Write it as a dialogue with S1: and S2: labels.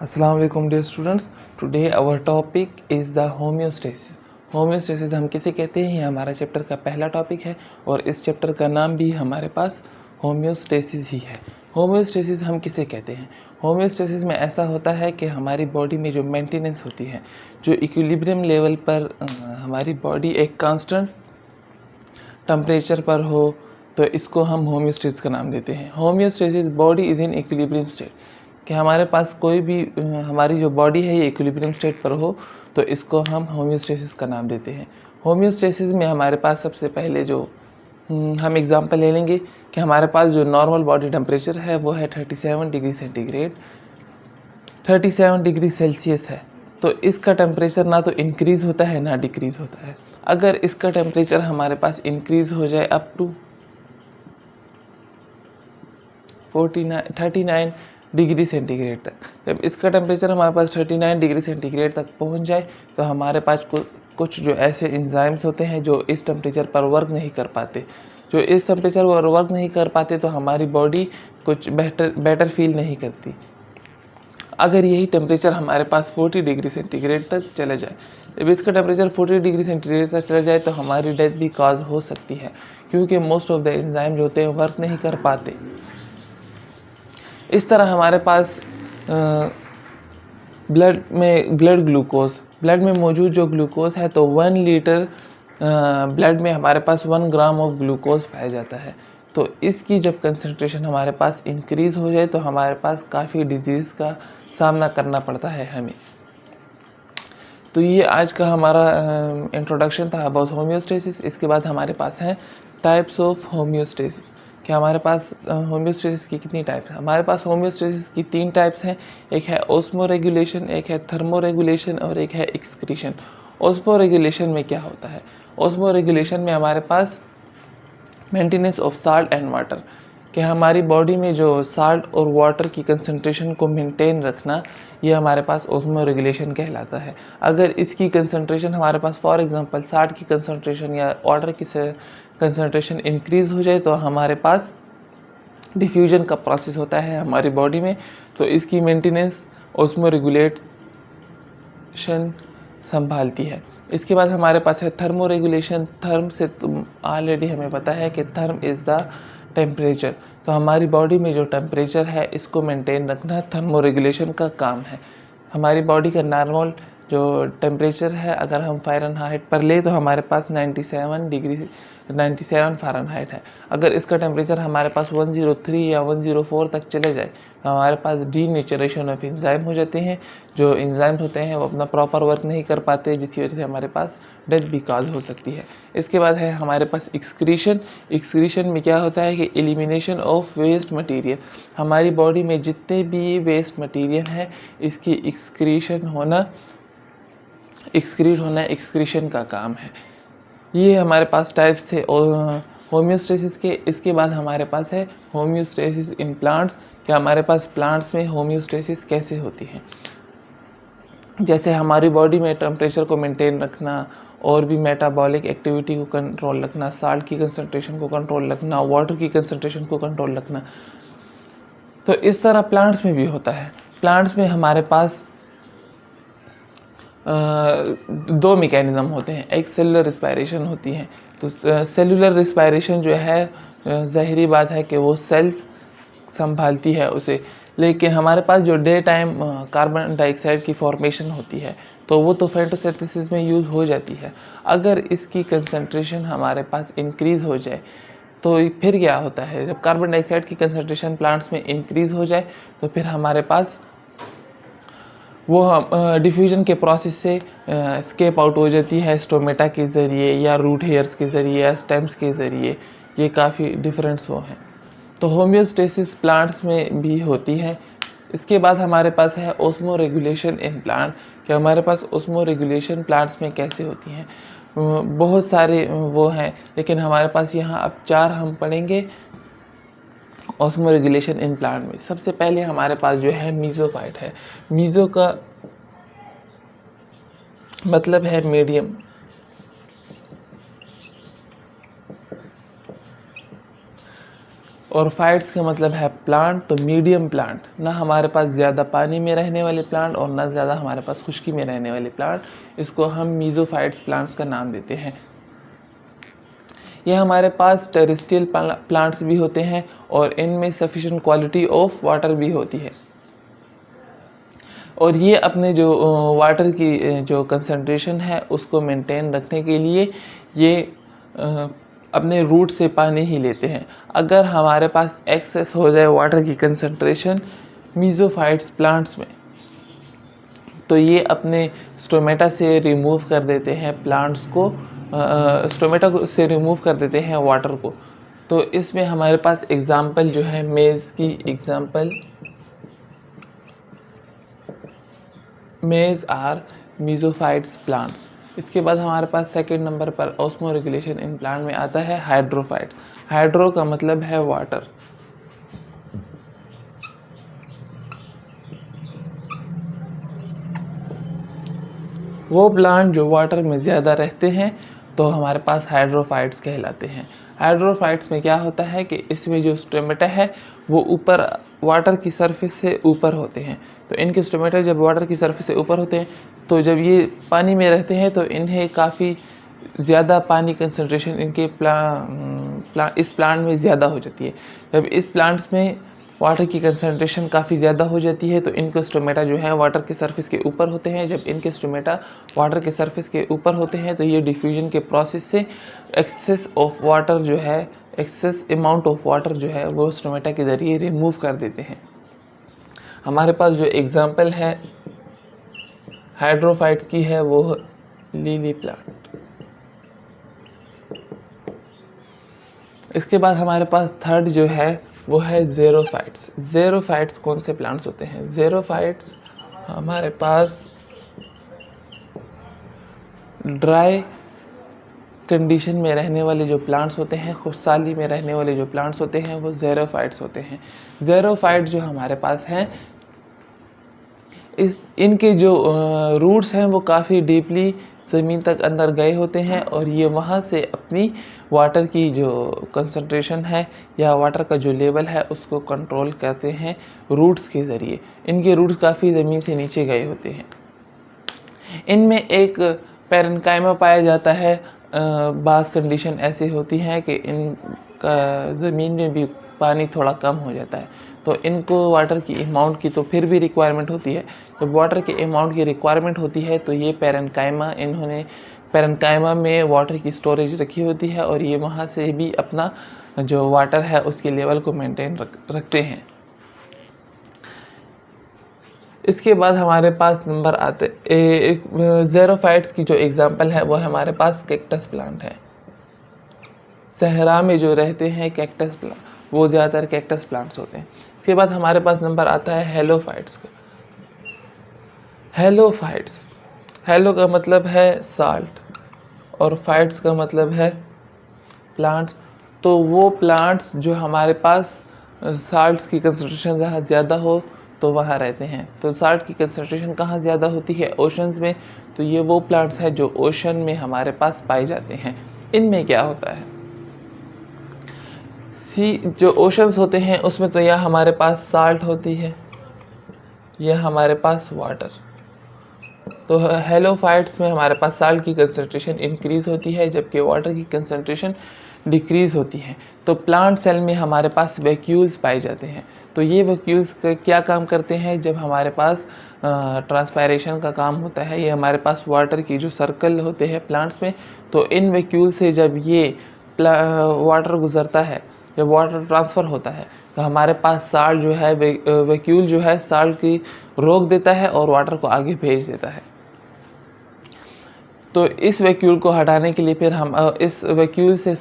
S1: Assalamu alaikum dear students. Today our topic is the homeostasis. Homeostasis हम किसे कहते हैं, ये हमारा चैप्टर का पहला टॉपिक है और इस चैप्टर का नाम भी हमारे पास होम्योस्टेसिस ही है। होम्योस्टेसिस हम किसे कहते हैं? होम्योस्टेसिस में ऐसा होता है कि हमारी बॉडी में जो मेंटेनेंस होती है, जो इक्विलिब्रियम लेवल पर हमारी बॉडी एक कांस्टेंट टेम्परेचर पर हो, तो इसको हम होम्योस्टेसिस का नाम देते हैं। Homeostasis body is in equilibrium state, कि हमारे पास कोई भी हमारी जो बॉडी है ये इक्विलिब्रियम स्टेट पर हो, तो इसको हम होम्योस्टेसिस का नाम देते हैं। होम्योस्टेसिस में हमारे पास सबसे पहले जो हम एग्जांपल ले लेंगे कि हमारे पास जो नॉर्मल बॉडी टेम्परेचर है वो है 37 डिग्री सेंटीग्रेड, 37 डिग्री सेल्सियस है। तो इसका टेम्परेचर ना तो इंक्रीज़ होता है ना डिक्रीज़ होता है। अगर इसका टेम्परेचर हमारे पास इंक्रीज़ हो जाए अप टू 39 डिग्री सेंटीग्रेड तक, जब इसका टेम्परेचर हमारे पास 39 डिग्री सेंटीग्रेड तक पहुंच जाए, तो हमारे पास कुछ जो ऐसे एंजाइम्स होते हैं जो इस टेम्परेचर पर वर्क नहीं कर पाते। जो इस टेम्परेचर पर वर्क नहीं कर पाते तो हमारी बॉडी कुछ बेटर फील नहीं करती। अगर यही टेम्परेचर हमारे पास 40 डिग्री सेंटीग्रेड तक चले जाए, जब इसका टेम्परेचर 40 डिग्री सेंटीग्रेड तक चला जाए, तो हमारी डेथ भी कॉज हो सकती है, क्योंकि मोस्ट ऑफ द एंजाइम जो होते हैं वर्क नहीं कर पाते। इस तरह हमारे पास ब्लड में मौजूद जो ग्लूकोज है, तो 1 लीटर ब्लड में हमारे पास 1 ग्राम ऑफ ग्लूकोज पाया जाता है। तो इसकी जब कंसंट्रेशन हमारे पास इंक्रीज़ हो जाए, तो हमारे पास काफ़ी डिजीज़ का सामना करना पड़ता है हमें। तो ये आज का हमारा इंट्रोडक्शन था अबाउट होम्योस्टेसिस। इसके बाद हमारे पास हैं टाइप्स ऑफ होम्योस्टेसिस, कि हमारे पास होम्योस्टेसिस की कितनी टाइप्स हैं। हमारे पास होम्योस्टेसिस की 3 टाइप्स हैं, एक है ऑस्मो रेगुलेशन, एक है थर्मो रेगुलेशन और एक है एक्सक्रीशन। ऑस्मो रेगुलेशन में क्या होता है? ऑस्मो रेगुलेशन में हमारे पास maintenance of salt and water, कि हमारी बॉडी में जो साल्ट और वाटर की कंसंट्रेशन को मेंटेन रखना, ये हमारे पास ऑस्मो रेगुलेशन कहलाता है। अगर इसकी कंसंट्रेशन हमारे पास फॉर एग्जांपल साल्ट की कंसंट्रेशन या वाटर की कंसंट्रेशन इंक्रीज़ हो जाए, तो हमारे पास डिफ्यूजन का प्रोसेस होता है हमारी बॉडी में, तो इसकी मेंटेनेंस ऑस्मो रेगुलेशन संभालती है। इसके बाद हमारे पास है थर्मो रेगुलेशन। थर्म से ऑलरेडी हमें पता है कि थर्म इज़ द टेम्परेचर, तो हमारी बॉडी में जो टेम्परेचर है इसको मेंटेन रखना थर्मो रेगुलेशन का काम है। हमारी बॉडी का नॉर्मल जो टेम्परेचर है, अगर हम फ़ारेनहाइट पर ले, तो हमारे पास 97 फ़ारेनहाइट है। अगर इसका टेम्परेचर हमारे पास 103 या 104 तक चले जाए, तो हमारे पास डीनेचरेशन ऑफ एंजाइम हो जाते हैं। जो एंजाइम होते हैं वो अपना प्रॉपर वर्क नहीं कर पाते, जिसकी वजह से हमारे पास डेथ भी कॉज हो सकती है। इसके बाद है हमारे पास एक्सक्रीशन। एक्सक्रीशन में क्या होता है कि एलिमिनेशन ऑफ वेस्ट मटेरियल। हमारी बॉडी में जितने भी वेस्ट मटेरियल है, इसकी एक्सक्रीट होना एक्सक्रीशन का काम है। ये हमारे पास टाइप्स थे होम्योस्टेसिस के। इसके बाद हमारे पास है होम्योस्टेसिस इन प्लांट्स, कि हमारे पास प्लांट्स में होम्योस्टेसिस कैसे होती है। जैसे हमारी बॉडी में टेम्परेचर को मेंटेन रखना, और भी मेटाबॉलिक एक्टिविटी को कंट्रोल रखना, साल्ट की कंसंट्रेशन को कंट्रोल रखना, वाटर की कंसंट्रेशन को कंट्रोल रखना, तो इस तरह प्लांट्स में भी होता है। प्लांट्स में हमारे पास 2 मैकेनिज़्म होते हैं। एक सेलुलर रिस्पायरेशन होती है। तो सेलुलर रिस्पायरेशन जो है, ज़ाहिरी बात है कि वो सेल्स संभालती है उसे, लेकिन हमारे पास जो डे टाइम कार्बन डाइऑक्साइड की फॉर्मेशन होती है, तो वो तो फोटोसिंथेसिस में यूज़ हो जाती है। अगर इसकी कंसंट्रेशन हमारे पास इंक्रीज़ हो जाए, तो फिर क्या होता है, जब कार्बन डाइऑक्साइड की कंसंट्रेशन प्लांट्स में इंक्रीज़ हो जाए, तो फिर हमारे पास वो डिफ्यूजन के प्रोसेस से स्केप आउट हो जाती है स्टोमेटा के ज़रिए या रूट हेयर्स के ज़रिए या स्टेम्स के ज़रिए। ये काफ़ी डिफरेंट्स वो हैं। तो होम्योस्टेसिस प्लांट्स में भी होती है। इसके बाद हमारे पास है ऑस्मो रेगुलेशन इन प्लांट, कि हमारे पास ऑस्मो रेगुलेशन प्लांट्स में कैसे होती हैं। बहुत सारे वो हैं, लेकिन हमारे पास यहाँ अब 4 हम पढ़ेंगे ऑस्मो रेगुलेशन इन प्लांट में। सबसे पहले हमारे पास जो है मीज़ोफाइट है। मीज़ो का मतलब है मीडियम। और फाइट्स का मतलब है प्लांट, तो मीडियम प्लांट, ना हमारे पास ज़्यादा पानी में रहने वाले प्लांट और ना ज़्यादा हमारे पास खुश्की में रहने वाले प्लांट, इसको हम मीज़ोफाइट्स प्लांट्स का नाम देते हैं। यह हमारे पास टेरेस्ट्रियल प्लांट्स भी होते हैं और इनमें सफिशिएंट क्वालिटी ऑफ वाटर भी होती है, और ये अपने जो वाटर की जो कंसंट्रेशन है उसको मेंटेन रखने के लिए ये अपने रूट से पानी ही लेते हैं। अगर हमारे पास एक्सेस हो जाए वाटर की कंसंट्रेशन मीज़ोफाइट्स प्लांट्स में, तो ये अपने स्टोमेटा से रिमूव कर देते हैं प्लांट्स को, स्टोमेटा से रिमूव कर देते हैं वाटर को। तो इसमें हमारे पास एग्जांपल जो है मेज़ की एग्जांपल, मेज़ आर मीज़ोफाइट्स प्लांट्स। इसके बाद हमारे पास सेकंड नंबर पर ऑस्मो रेगुलेशन इन प्लांट में आता है हाइड्रोफाइट्स। हाइड्रो का मतलब है वाटर। वो प्लांट जो वाटर में ज़्यादा रहते हैं तो हमारे पास हाइड्रोफाइट्स कहलाते हैं। हाइड्रोफाइट्स में क्या होता है कि इसमें जो स्टोमेटा है वो ऊपर वाटर की सरफेस से ऊपर होते हैं। तो इनके स्टोमेटा जब वाटर की सरफेस से ऊपर होते हैं तो जब ये पानी में रहते हैं तो इन्हें काफ़ी ज़्यादा पानी कंसंट्रेशन इनके इस प्लांट में ज़्यादा हो जाती है। जब इस प्लांट्स में वाटर की कंसंट्रेशन काफ़ी ज़्यादा हो जाती है तो इनके स्टोमेटा जो है वाटर के सरफेस के ऊपर होते हैं। जब इनके स्टोमेटा वाटर के सरफेस के ऊपर होते हैं तो ये डिफ्यूजन के प्रोसेस से एक्सेस ऑफ वाटर जो है, एक्सेस अमाउंट ऑफ वाटर जो है वो स्टोमेटा के ज़रिए रिमूव कर देते हैं। हमारे पास जो एग्जांपल है हाइड्रोफाइट्स की है वो लिली प्लांट। इसके बाद हमारे पास थर्ड जो है वो है ज़ेरोफाइट्स। ज़ेरोफाइट्स कौन से प्लांट्स होते हैं? ज़ेरोफाइट्स हमारे पास ड्राई कंडीशन में रहने वाले जो प्लांट्स होते हैं, खुशहाली में रहने वाले जो प्लांट्स होते हैं वो ज़ेरोफाइट्स होते हैं। ज़ेरोफाइट जो हमारे पास हैं इनके जो रूट्स हैं वो काफ़ी डीपली ज़मीन तक अंदर गए होते हैं और ये वहाँ से अपनी वाटर की जो कंसंट्रेशन है या वाटर का जो लेवल है उसको कंट्रोल करते हैं रूट्स के ज़रिए। इनके रूट्स काफ़ी ज़मीन से नीचे गए होते हैं। इनमें एक पैरेन्काइमा पाया जाता है। बास कंडीशन ऐसी होती है कि इनका ज़मीन में भी पानी थोड़ा कम हो जाता है, तो इनको वाटर की अमाउंट की तो फिर भी रिक्वायरमेंट होती है। जब वाटर के अमाउंट की रिक्वायरमेंट होती है तो ये इन्होंने पैरेन्काइमा में वाटर की स्टोरेज रखी होती है और ये वहाँ से भी अपना जो वाटर है उसके लेवल को मेंटेन रखते हैं। इसके बाद हमारे पास नंबर आते ज़ेरोफाइट्स की जो एग्जांपल है वो हमारे पास कैक्टस प्लांट है। सहरा में जो रहते हैं कैक्टस प्लांट वो ज़्यादातर कैक्टस प्लांट्स होते हैं। इसके बाद हमारे पास नंबर आता है हेलोफाइट्स का। हेलोफाइट्स, हेलो का मतलब है साल्ट और फाइट्स का मतलब है प्लांट्स। तो वो प्लांट्स जो हमारे पास साल्ट्स की कंसंट्रेशन जहाँ ज़्यादा हो तो वहाँ रहते हैं। तो साल्ट की कंसंट्रेशन कहाँ ज़्यादा होती है? ओशंस में। तो ये वो प्लांट्स हैं जो ओशन में हमारे पास पाए जाते हैं। इनमें क्या होता है, जो ओशंस होते हैं उसमें तो यह हमारे पास साल्ट होती है, यह हमारे पास वाटर। तो हेलोफाइट्स में हमारे पास साल्ट की कंसंट्रेशन इंक्रीज़ होती है जबकि वाटर की कंसंट्रेशन डिक्रीज़ होती है। तो प्लांट सेल में हमारे पास वैक्यूल्स पाए जाते हैं। तो ये वैक्यूल्स क्या काम करते हैं? जब हमारे पास ट्रांसपायरेशन का काम होता है, ये हमारे पास वाटर की जो सर्कल होते हैं प्लांट्स में, तो इन वैक्यूल से जब ये वाटर गुजरता है, जब वाटर ट्रांसफ़र होता है तो हमारे पास साल्ट जो है वैक्यूल जो है साल्ट की रोक देता है और वाटर को आगे भेज देता है। तो इस वैक्यूल को हटाने के लिए फिर हम इस वैक्यूल से